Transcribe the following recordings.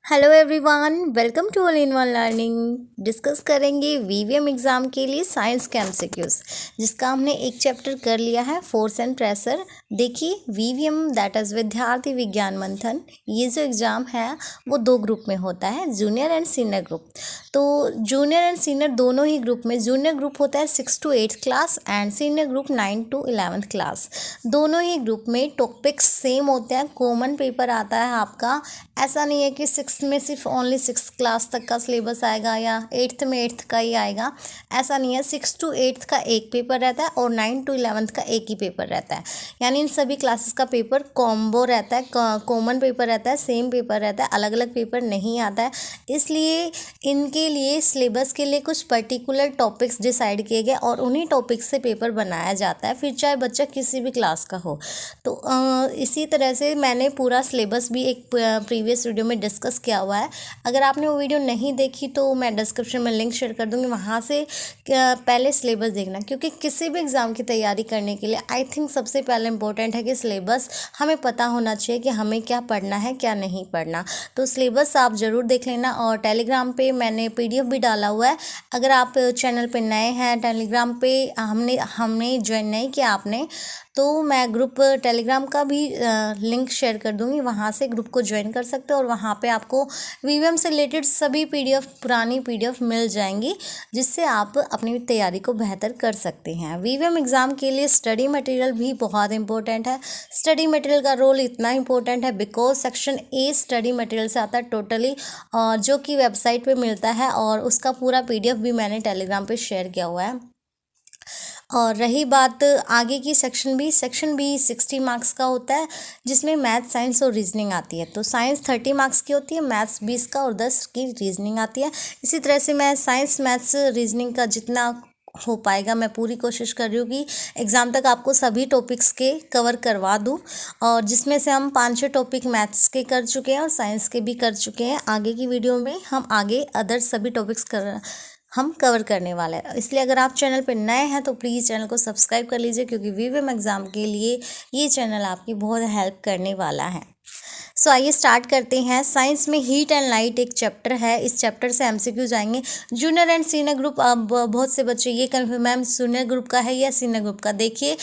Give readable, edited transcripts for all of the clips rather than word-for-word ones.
Hello everyone, welcome to all in one learning. Discuss करेंगे VVM exam के लिए science के एमसीक्यूज, जिसका हमने एक चैप्टर कर लिया है फोर्स एंड प्रेशर। देखिए, वीवीएम दैट इज़ विद्यार्थी विज्ञान मंथन, ये जो एग्ज़ाम है वो दो ग्रुप में होता है, जूनियर एंड सीनियर ग्रुप। तो जूनियर एंड सीनियर दोनों ही ग्रुप में, जूनियर ग्रुप होता है 6 to 8 class and senior group 9 to 11th class. दोनों ही ग्रुप में टॉपिक्स सेम होते हैं, कॉमन पेपर आता है आपका। ऐसा नहीं है कि 6 में सिर्फ ओनली 6 क्लास तक का सिलेबस आएगा या 8th में 8th का ही आएगा, ऐसा नहीं है। 6 to 8th का एक पेपर रहता है और 9 to 11th का एक ही पेपर रहता है, यानी इन सभी क्लासेस का पेपर कॉम्बो रहता है, कॉमन पेपर रहता है, सेम पेपर रहता है, अलग अलग पेपर नहीं आता है। इसलिए इनके लिए सिलेबस के लिए कुछ पर्टिकुलर टॉपिक्स डिसाइड किए गए और उन्हीं टॉपिक्स से पेपर बनाया जाता है, फिर चाहे बच्चा किसी भी क्लास का हो। तो इसी तरह से मैंने पूरा सिलेबस भी एक प्रीवियस वीडियो में डिस्कस किया हुआ है। अगर आपने वो वीडियो नहीं देखी तो मैं डिस्क्रिप्शन में लिंक शेयर कर दूँगी, वहाँ से पहले सिलेबस देखना, क्योंकि किसी भी एग्ज़ाम की तैयारी करने के लिए आई थिंक सबसे पहले इम्पोर्टेंट है कि सिलेबस हमें पता होना चाहिए कि हमें क्या पढ़ना है क्या नहीं पढ़ना। तो सिलेबस आप ज़रूर देख लेना। और टेलीग्राम पे मैंने PDF भी डाला हुआ है। अगर आप चैनल पे नए हैं, टेलीग्राम पे हमने ज्वाइन नहीं किया आपने, तो मैं ग्रुप टेलीग्राम का भी लिंक शेयर कर दूँगी, वहाँ से ग्रुप को ज्वाइन कर सकते हो और वहाँ पे आपको वीवीएम से रिलेटेड सभी PDF, पुरानी PDF मिल जाएंगी, जिससे आप अपनी तैयारी को बेहतर कर सकते हैं। वीवीएम एग्ज़ाम के लिए स्टडी मटेरियल भी बहुत इंपॉर्टेंट है। स्टडी मटेरियल का रोल इतना इंपॉर्टेंट है because section A study material से आता है टोटली, जो कि वेबसाइट पे मिलता है, और उसका पूरा PDF भी मैंने टेलीग्राम पे शेयर किया हुआ है। और रही बात आगे की, सेक्शन बी 60 मार्क्स का होता है, जिसमें मैथ, साइंस और रीजनिंग आती है। तो साइंस 30 मार्क्स की होती है, मैथ्स 20 का और 10 की रीजनिंग आती है। इसी तरह से मैं साइंस, मैथ्स, रीजनिंग का जितना हो पाएगा मैं पूरी कोशिश कर रही हूँ कि एग्ज़ाम तक आपको सभी टॉपिक्स के कवर करवा दूँ, और जिसमें से हम 5-6 टॉपिक मैथ्स के कर चुके हैं और साइंस के भी कर चुके हैं। आगे की वीडियो में हम आगे अदर सभी टॉपिक्स हम कवर करने वाले हैं। इसलिए अगर आप चैनल पर नए हैं तो प्लीज़ चैनल को सब्सक्राइब कर लीजिए, क्योंकि वीवीएम एग्ज़ाम के लिए ये चैनल आपकी बहुत हेल्प करने वाला है। सो आइए स्टार्ट करते हैं। साइंस में हीट एंड लाइट एक चैप्टर है, इस चैप्टर से MCQs आएंगे। जूनियर एंड सीनियर ग्रुप, अब बहुत से बच्चे ये कन्फ्यूज, मैम जूनियर ग्रुप का है या सीनियर ग्रुप का। देखिए,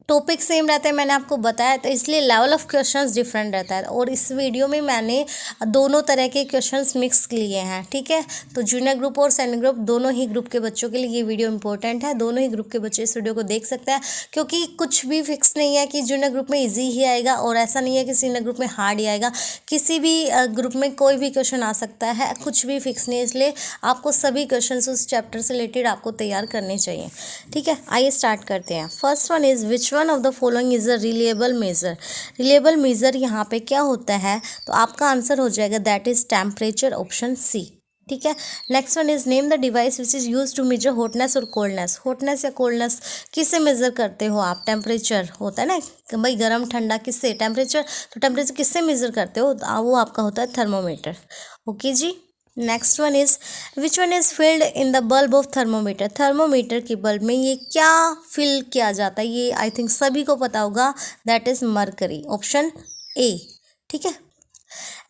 टॉपिक सेम रहता है, मैंने आपको बताया, तो इसलिए लेवल ऑफ क्वेश्चंस डिफरेंट रहता है। और इस वीडियो में मैंने दोनों तरह के क्वेश्चंस मिक्स लिए हैं, ठीक है। तो जूनियर ग्रुप और सीनियर ग्रुप दोनों ही ग्रुप के बच्चों के लिए ये वीडियो इंपॉर्टेंट है। दोनों ही ग्रुप के बच्चे इस वीडियो को देख सकते हैं, क्योंकि कुछ भी फिक्स नहीं है कि जूनियर ग्रुप में ईजी ही आएगा और ऐसा नहीं है कि सीनियर ग्रुप में हार्ड ही आएगा। किसी भी ग्रुप में कोई भी क्वेश्चन आ सकता है, कुछ भी फिक्स नहीं है। इसलिए आपको सभी क्वेश्चन उस चैप्टर से रिलेटेड आपको तैयार करने चाहिए, ठीक है। आइए स्टार्ट करते हैं। First one is which one of the following is a reliable measure. Reliable measure यहाँ पे क्या होता है, तो आपका आंसर हो जाएगा that is temperature, option C, ठीक है। Next one is name the device which is use to measure hotness और कोल्डनेस। हॉटनेस या कोल्डनेस किससे मेजर करते हो आप? टेम्परेचर होता है ना कि भाई गर्म ठंडा, किससे? टेम्परेचर। तो टेम्परेचर किससे मेजर करते हो? वो आपका होता है थर्मोमीटर। ओके जी। Next one is which one is filled in the bulb of thermometer. Thermometer की बल्ब में ये क्या फिल किया जाता है? ये आई थिंक सभी को पता होगा, that is mercury, option A, ठीक है।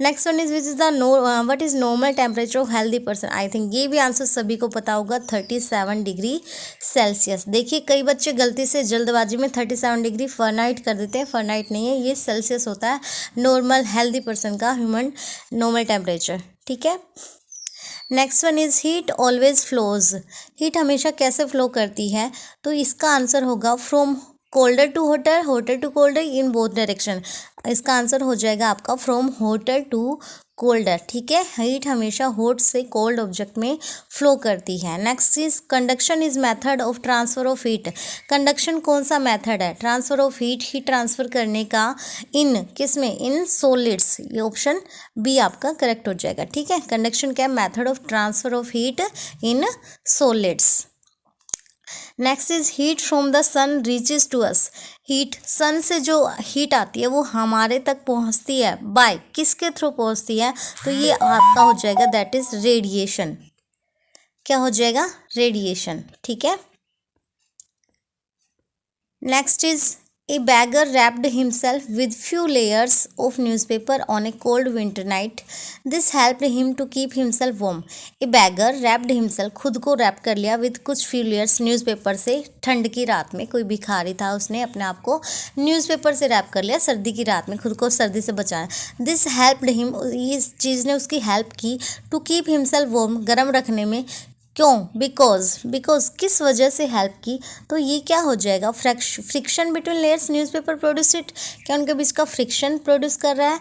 Next one is which is the what is normal temperature of healthy person. I think ये भी आंसर सभी को पता होगा, 37 डिग्री सेल्सियस। देखिए, कई बच्चे गलती से जल्दबाजी में 37 डिग्री फ़ारेनहाइट कर देते हैं, फ़ारेनहाइट नहीं है, ये सेल्सियस होता है नॉर्मल हेल्दी पर्सन का ह्यूमन नॉर्मल टेम्परेचर, ठीक है। Next one is heat always flows. Heat हमेशा कैसे फ्लो करती है? तो इसका आंसर होगा from colder to hotter, hotter to colder, in both direction. इसका आंसर हो जाएगा आपका फ्रॉम होटर टू कोल्डर, ठीक है। हीट हमेशा हॉट से कोल्ड ऑब्जेक्ट में फ्लो करती है। Next is conduction is method of transfer of heat. Conduction कौन सा मेथड है ट्रांसफर ऑफ हीट ट्रांसफर करने का? इन किस में? In solids. ये ऑप्शन बी आपका करेक्ट हो जाएगा, ठीक है। कंडक्शन क्या है? Method of transfer of heat in solids. Next is heat from the sun reaches to us. Heat, sun से जो हीट आती है वो हमारे तक पहुंचती है बाय किसके थ्रू पहुंचती है? तो ये आपका हो जाएगा दैट इज रेडिएशन। क्या हो जाएगा? रेडिएशन, ठीक है। Next is A beggar wrapped himself with few layers of newspaper on a cold winter night. This helped him to keep himself warm. A beggar wrapped himself, खुद को rap कर लिया with कुछ few layers न्यूज़पेपर से. ठंड की रात में कोई भिखारी था, उसने अपने आप को न्यूज़पेपर से रैप कर लिया सर्दी की रात में, खुद को सर्दी से बचाया. This helped him, इस चीज़ ने उसकी हेल्प की to keep himself warm, गर्म रखने में. क्यों? बिकॉज किस वजह से हेल्प की? तो ये क्या हो जाएगा? Friction between layers newspaper produce it. क्या उनके बीच का फ्रिक्शन प्रोड्यूस कर रहा है?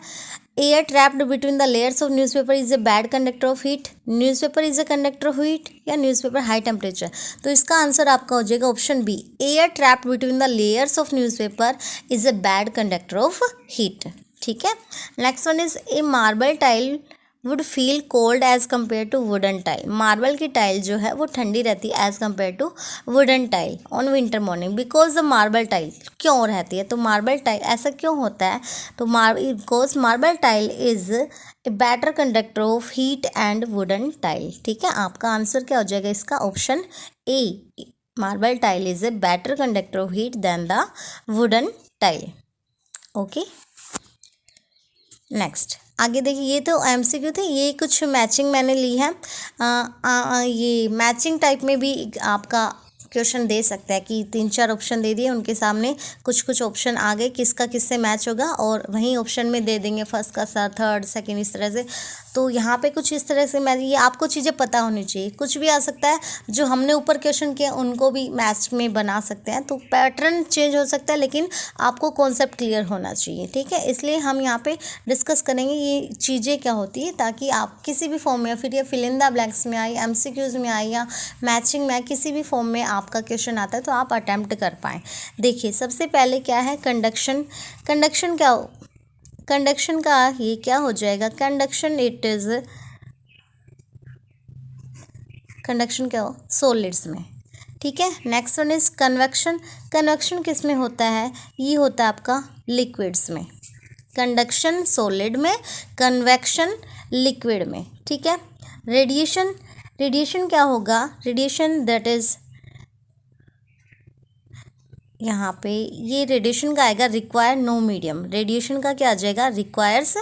Air trapped between the layers of newspaper is a bad conductor of heat. Newspaper is a conductor of heat या न्यूज़पेपर हाई टेम्परेचर. तो इसका आंसर आपका हो जाएगा option B. Air trapped between the layers of newspaper is a bad conductor of heat. ठीक है. Next one is a marble tile wood feel cold as compare to wooden tile. Marble की tile जो है वो ठंडी रहती है as compare to wooden tile on winter morning. Because the marble tile क्यों रहती है? तो मार्बल टाइल ऐसा क्यों होता है? तो because marble tile is a better conductor of heat and wooden tile. ठीक है. आपका आंसर क्या हो जाएगा इसका? Option A. Marble tile is a better conductor of heat than the wooden tile. Okay. Next आगे देखिए, ये तो एमसीक्यू थे, ये कुछ मैचिंग मैंने ली है. ये मैचिंग टाइप में भी आपका क्वेश्चन दे सकता है कि 3-4 ऑप्शन दे दिए, उनके सामने कुछ ऑप्शन आ गए, किसका किससे मैच होगा, और वहीं ऑप्शन में दे देंगे फर्स्ट का साथ, थर्ड, सेकंड, इस तरह से. तो यहाँ पे कुछ इस तरह से मैच, ये आपको चीज़ें पता होनी चाहिए. कुछ भी आ सकता है, जो हमने ऊपर क्वेश्चन किया उनको भी मैच में बना सकते हैं. तो पैटर्न चेंज हो सकता है, लेकिन आपको कॉन्सेप्ट क्लियर होना चाहिए. ठीक है. इसलिए हम यहाँ पे डिस्कस करेंगे ये चीज़ें क्या होती है, ताकि आप किसी भी फॉर्म में, फिर ये फिल इन द ब्लैंक्स में आई, एमसीक्यूज़ में आई, या मैचिंग में, किसी भी फॉर्म में आपका क्वेश्चन आता है तो आप अटैम्प्ट कर पाएँ. देखिए सबसे पहले क्या है? कंडक्शन. कंडक्शन क्या कंडक्शन का ये क्या हो जाएगा? कंडक्शन इट इज़, कंडक्शन क्या हो? सॉलिड्स में. ठीक है. Next one is convection. Convection किस में होता है? ये होता है आपका लिक्विड्स में. कंडक्शन सॉलिड में, कन्वेक्शन लिक्विड में. ठीक है. रेडिएशन. रेडिएशन क्या होगा? रेडिएशन दैट इज, यहाँ पे ये रेडिएशन का आएगा रिक्वायर नो मीडियम. रेडिएशन का क्या आ जाएगा? Requires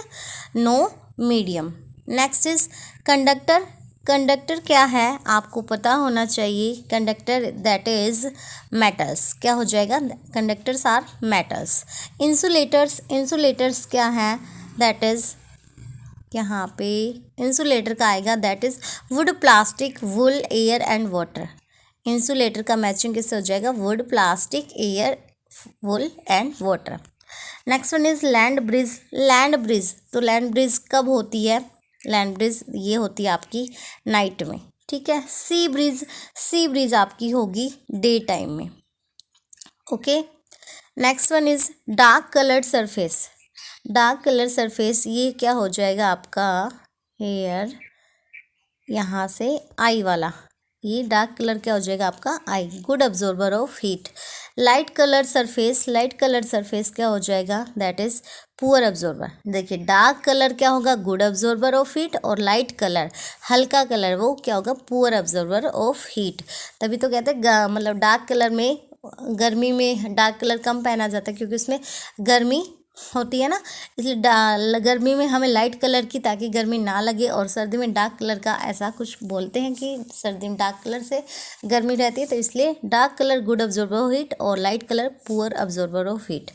no medium. Next is conductor. Conductor क्या है? आपको पता होना चाहिए. Conductor that is metals. क्या हो जाएगा? Conductors are metals. Insulators. Insulators क्या है? दैट इज, यहाँ पे इंसुलेटर का आएगा that is wood, plastic, wool, air and water. Insulator का मैचिंग किससे हो जाएगा? Wood, plastic, air, wool and water. Next one is land bridge. Land bridge. तो लैंड ब्रिज कब होती है? लैंड ब्रिज ये होती है आपकी नाइट में. ठीक है. सी ब्रिज. सी ब्रिज आपकी होगी डे टाइम में. Okay. Next one is dark coloured surface. Dark colour surface ये क्या हो जाएगा आपका? हेयर, यहाँ से आई वाला, ये डार्क कलर क्या हो जाएगा आपका? I. Good absorber of heat. Light colour surface. Light colour surface क्या हो जाएगा? That is poor absorber. देखिए डार्क कलर क्या होगा? Good absorber of heat. और लाइट कलर, हल्का कलर, वो क्या होगा? Poor absorber of heat. तभी तो कहते हैं मतलब डार्क कलर में, गर्मी में डार्क कलर कम पहना जाता है, क्योंकि उसमें गर्मी होती है ना, इसलिए गर्मी में हमें लाइट कलर की, ताकि गर्मी ना लगे. और सर्दी में डार्क कलर का, ऐसा कुछ बोलते हैं कि सर्दी में डार्क कलर से गर्मी रहती है, तो इसलिए dark colour good absorber of heat और light colour poor absorber of heat.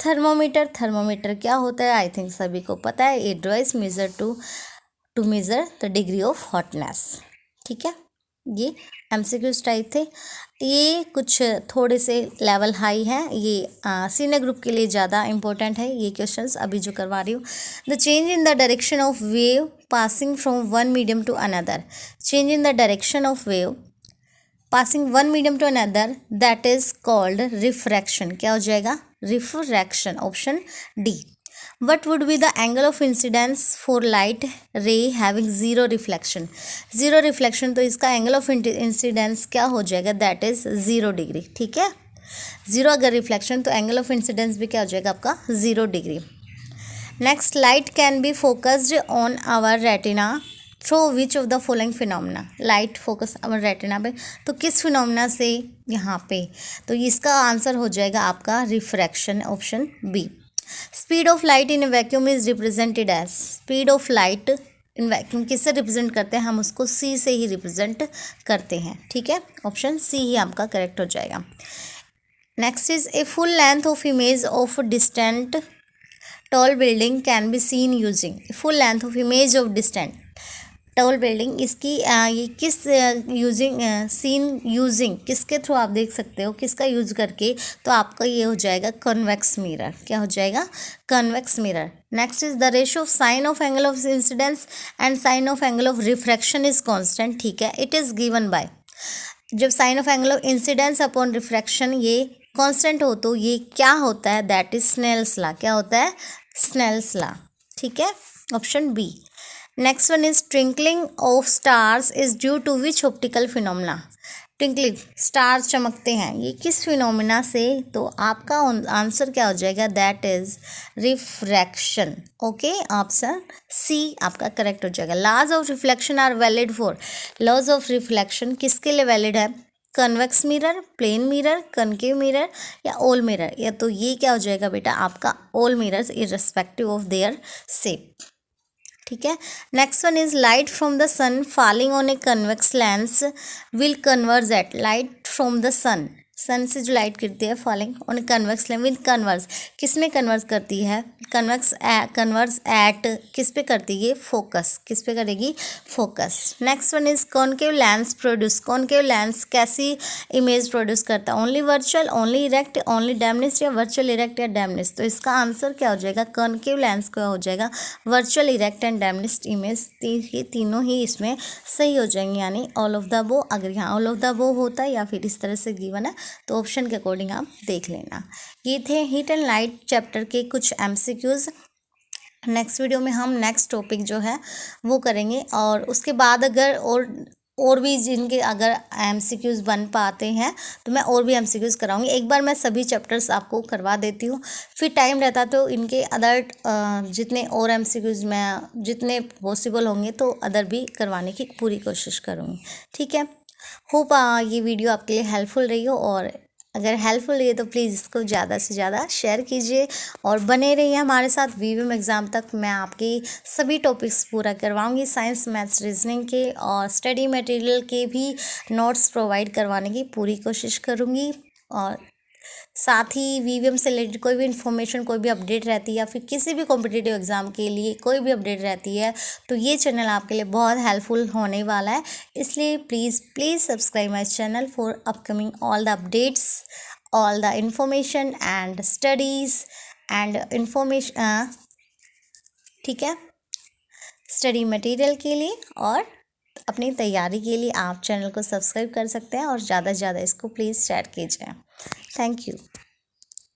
Thermometer. Thermometer क्या होता है? आई थिंक सभी को पता है. A device measure to measure the degree of hotness. ठीक है. ये एमसीक्यूज टाइप थे. ये कुछ थोड़े से लेवल हाई हैं, ये सीनियर ग्रुप के लिए ज़्यादा इंपॉर्टेंट है ये क्वेश्चंस अभी जो करवा रही हूँ. The change in the direction of wave passing from one medium to another. Change in the direction of wave passing one medium to another, that is called refraction. क्या हो जाएगा? Refraction. Option D. What would be the angle of incidence for light ray having zero reflection? Zero reflection, तो इसका angle of incidence क्या हो जाएगा? That is 0 degree. ठीक है. 0 अगर रिफ्लेक्शन, तो angle of incidence भी क्या हो जाएगा आपका? 0 degree. Next, light can be focused on our retina through which of the following phenomena, light focus our retina पे, तो किस फिनोमिना से यहाँ पे, तो इसका आंसर हो जाएगा आपका refraction, option B. Speed of light in vacuum is represented as, speed of light in vacuum किससे रिप्रेजेंट करते हैं, हम उसको सी से ही रिप्रेजेंट करते हैं, ठीक है, ऑप्शन सी ही आपका करेक्ट हो जाएगा। Next is a full length of image of distant tall building can be seen using, full length of image of distant tall building, इसकी ये किस यूजिंग सीन यूजिंग किसके थ्रू आप देख सकते हो, किसका यूज करके, तो आपका ये हो जाएगा कन्वेक्स मिरर, क्या हो जाएगा, convex mirror. Next is the ratio of sine of angle of incidence and sine of angle of refraction is constant, ठीक है, इट इज़ गिवन बाय, जब sine of angle of incidence upon refraction ये constant हो तो ये क्या होता है, दैट इज स्नेल्स लॉ, क्या होता है, स्नेल्स लॉ, ठीक है, option B. Next one is twinkling of stars is due to which optical phenomena, twinkling stars चमकते हैं ये किस फिनोमिना से, तो आपका आंसर क्या हो जाएगा, that is refraction, okay, option C आपका करेक्ट हो जाएगा। Laws of reflection are valid for, laws of reflection किसके लिए वैलिड है, convex mirror, plane mirror, concave mirror या ऑल मिरर, या तो ये क्या हो जाएगा बेटा आपका all mirrors irrespective of their shape, ठीक है। Next one is light from the sun falling on a convex lens will converge at, light from the सन, सन से जो लाइट गिरती है falling on a convex lens will converge, किस में converge करती है, कन्वर्ज एट किस पे करती है, फोकस, किस पे करेगी, focus. Next one is concave lens produce, concave lens कैसी इमेज प्रोड्यूस करता है, only virtual, only erect, only diminished या वर्चुअल इरेक्ट या डैमनिस्ट, तो इसका आंसर क्या हो जाएगा, कॉनकेव लेंस का हो जाएगा वर्चुअल इरेक्ट एंड डैमनिस्ट इमेज, ये तीनों ही इसमें सही हो जाएंगे, यानी ऑल ऑफ द अबव, अगर यहाँ ऑल ऑफ द अबव होता है या फिर इस तरह से गिवन है तो ऑप्शन के अकॉर्डिंग आप देख लेना। ये थे हीट एंड लाइट चैप्टर के कुछ एमसीक्यूज। नेक्स्ट वीडियो में हम नेक्स्ट टॉपिक जो है वो करेंगे, और उसके बाद अगर और भी जिनके अगर एमसीक्यूज बन पाते हैं तो मैं और भी एमसीक्यूज कराऊंगी। एक बार मैं सभी चैप्टर्स आपको करवा देती हूँ, फिर टाइम रहता तो इनके अदर जितने और एमसीक्यूज मैं जितने पॉसिबल होंगे तो अदर भी करवाने की पूरी कोशिश करूँगी, ठीक है। होप ये वीडियो आपके लिए हेल्पफुल रही हो, और अगर हेल्पफुल रही है तो प्लीज़ इसको ज़्यादा से ज़्यादा शेयर कीजिए और बने रहिए हमारे साथ। वीवीएम एग्ज़ाम तक मैं आपकी सभी टॉपिक्स पूरा करवाऊंगी, साइंस, मैथ्स, रीजनिंग के और स्टडी मटेरियल के भी नोट्स प्रोवाइड करवाने की पूरी कोशिश करूँगी। और साथ ही वीवीएम से रिलेटेड कोई भी इन्फॉर्मेशन, कोई भी अपडेट रहती है या फिर किसी भी कॉम्पिटिटिव एग्ज़ाम के लिए कोई भी अपडेट रहती है तो ये चैनल आपके लिए बहुत हेल्पफुल होने वाला है, इसलिए please subscribe my channel for upcoming all the updates, all the information and studies and information, ठीक है, स्टडी मटेरियल के लिए और अपनी तैयारी के लिए आप चैनल को सब्सक्राइब कर सकते हैं और ज़्यादा से ज़्यादा इसको प्लीज़ शेयर कीजिए। Thank you.